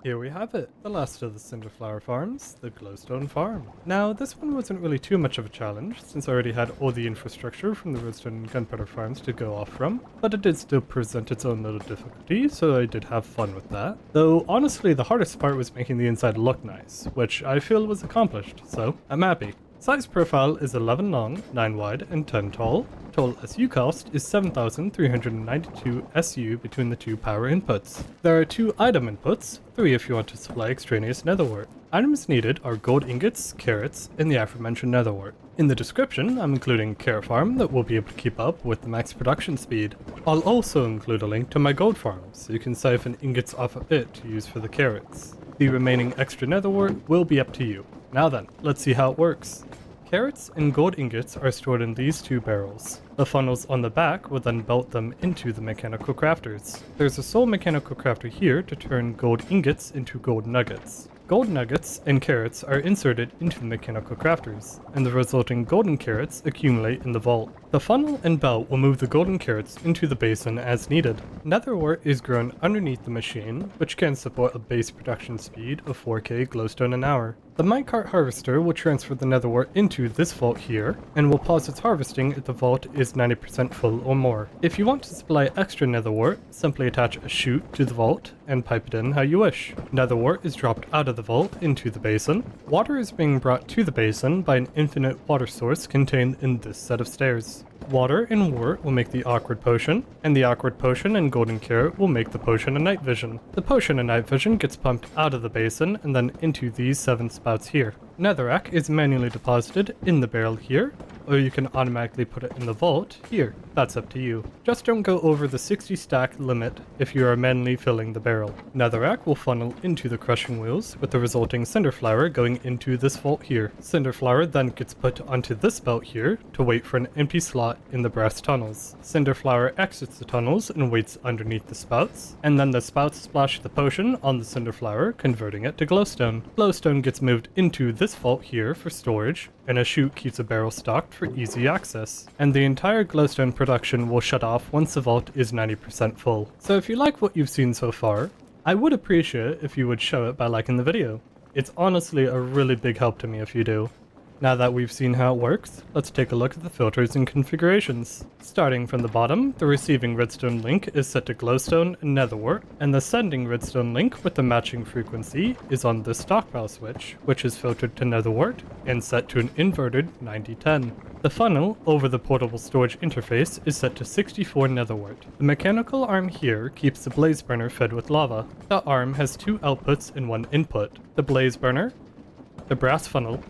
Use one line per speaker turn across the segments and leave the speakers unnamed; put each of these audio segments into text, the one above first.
Here we have it, the last of the Cinderflower farms, the Glowstone Farm. Now, this one wasn't really too much of a challenge, since I already had all the infrastructure from the Redstone and Gunpowder farms to go off from, but it did still present its own little difficulty, so I did have fun with that. Though, honestly, the hardest part was making the inside look nice, which I feel was accomplished, so I'm happy. Size profile is 11 long, 9 wide, and 10 tall. Total SU cost is 7,392 SU between the two power inputs. There are 2 item inputs, 3 if you want to supply extraneous nether wart. Items needed are gold ingots, carrots, and the aforementioned nether wart. In the description, I'm including carrot farm that will be able to keep up with the max production speed. I'll also include a link to my gold farm, so you can siphon ingots off of it to use for the carrots. The remaining extra nether wart will be up to you. Now then, let's see how it works. Carrots and gold ingots are stored in these 2 barrels. The funnels on the back will then belt them into the mechanical crafters. There's a sole mechanical crafter here to turn gold ingots into gold nuggets. Gold nuggets and carrots are inserted into the mechanical crafters, and the resulting golden carrots accumulate in the vault. The funnel and belt will move the golden carrots into the basin as needed. Nether wart is grown underneath the machine, which can support a base production speed of 4k glowstone an hour. The minecart harvester will transfer the nether wart into this vault here, and will pause its harvesting if the vault is 90% full or more. If you want to supply extra nether wart, simply attach a chute to the vault and pipe it in how you wish. Nether wart is dropped out of the vault into the basin. Water is being brought to the basin by an infinite water source contained in this set of stairs. Water and wart will make the awkward potion, and the awkward potion and golden carrot will make the potion of night vision. The potion of night vision gets pumped out of the basin and then into these 7 spouts here. Netherrack is manually deposited in the barrel here, or you can automatically put it in the vault here. That's up to you. Just don't go over the 60 stack limit if you are manually filling the barrel. Netherrack will funnel into the crushing wheels with the resulting cinderflower going into this vault here. Cinderflower then gets put onto this belt here to wait for an empty slot in the brass tunnels. Cinderflower exits the tunnels and waits underneath the spouts, and then the spouts splash the potion on the cinderflower, converting it to glowstone. Glowstone gets moved into this vault here for storage, and a chute keeps a barrel stocked for easy access. And the entire glowstone production will shut off once the vault is 90% full. So if you like what you've seen so far, I would appreciate if you would show it by liking the video. It's honestly a really big help to me if you do. Now that we've seen how it works, let's take a look at the filters and configurations. Starting from the bottom, the receiving redstone link is set to glowstone and nether wart, and the sending redstone link with the matching frequency is on this stockpile switch, which is filtered to nether wart and set to an inverted 90-10. The funnel over the portable storage interface is set to 64 nether wart. The mechanical arm here keeps the blaze burner fed with lava. The arm has 2 outputs and 1 input: the blaze burner, the brass funnel,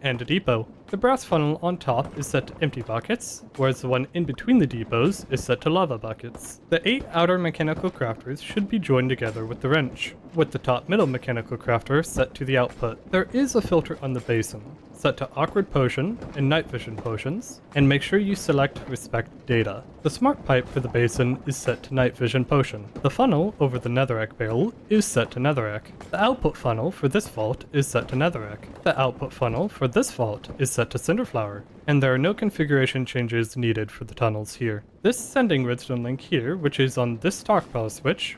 and a depot. The brass funnel on top is set to empty buckets, whereas the one in between the depots is set to lava buckets. The 8 outer mechanical crafters should be joined together with the wrench, with the top middle mechanical crafter set to the output. There is a filter on the basin, set to awkward potion and night vision potions, and make sure you select respect data. The smart pipe for the basin is set to night vision potion. The funnel over the netherrack barrel is set to netherrack. The output funnel for this vault is set to netherrack. The output funnel for this vault is set to cinderflower, and there are no configuration changes needed for the tunnels here. This sending redstone link here, which is on this stockpile switch,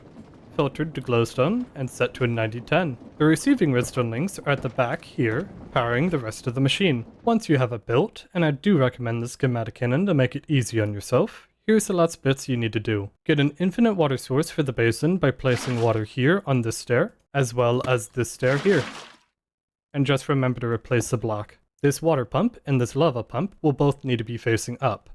filtered to glowstone and set to a 90-10. The receiving redstone links are at the back here, powering the rest of the machine. Once you have it built, and I do recommend the schematic cannon to make it easy on yourself, here's the last bits you need to do. Get an infinite water source for the basin by placing water here on this stair, as well as this stair here. And just remember to replace the block. This water pump and this lava pump will both need to be facing up,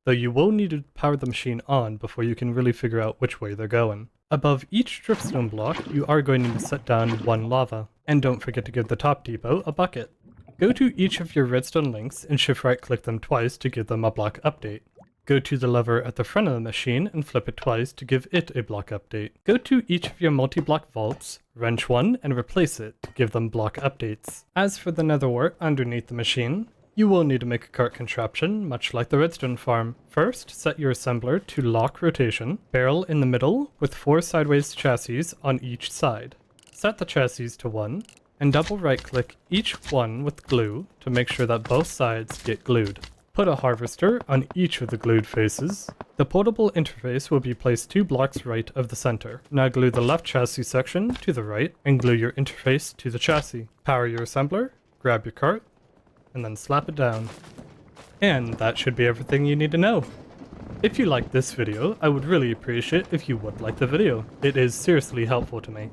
though you will need to power the machine on before you can really figure out which way they're going. Above each dripstone block, you are going to set down 1 lava, and don't forget to give the top depot a bucket. Go to each of your redstone links and shift right click them twice to give them a block update. Go to the lever at the front of the machine and flip it twice to give it a block update. Go to each of your multi-block vaults, wrench one, and replace it to give them block updates. As for the nether wart underneath the machine, you will need to make a cart contraption, much like the redstone farm. First, set your assembler to lock rotation, barrel in the middle with 4 sideways chassis on each side. Set the chassis to 1, and double right click each one with glue to make sure that both sides get glued. Put a harvester on each of the glued faces, The portable interface will be placed 2 blocks right of the center. Now glue the left chassis section to the right and glue your interface to the chassis. Power your assembler, grab your cart, and then slap it down. And that should be everything you need to know. If you liked this video, I would really appreciate if you would like the video. It is seriously helpful to me.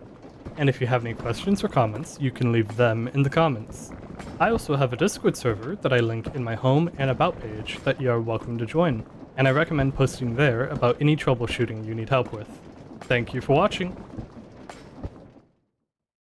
And if you have any questions or comments, you can leave them in the comments. I also have a Discord server that I link in my home and about page that you are welcome to join, and I recommend posting there about any troubleshooting you need help with. Thank you for watching!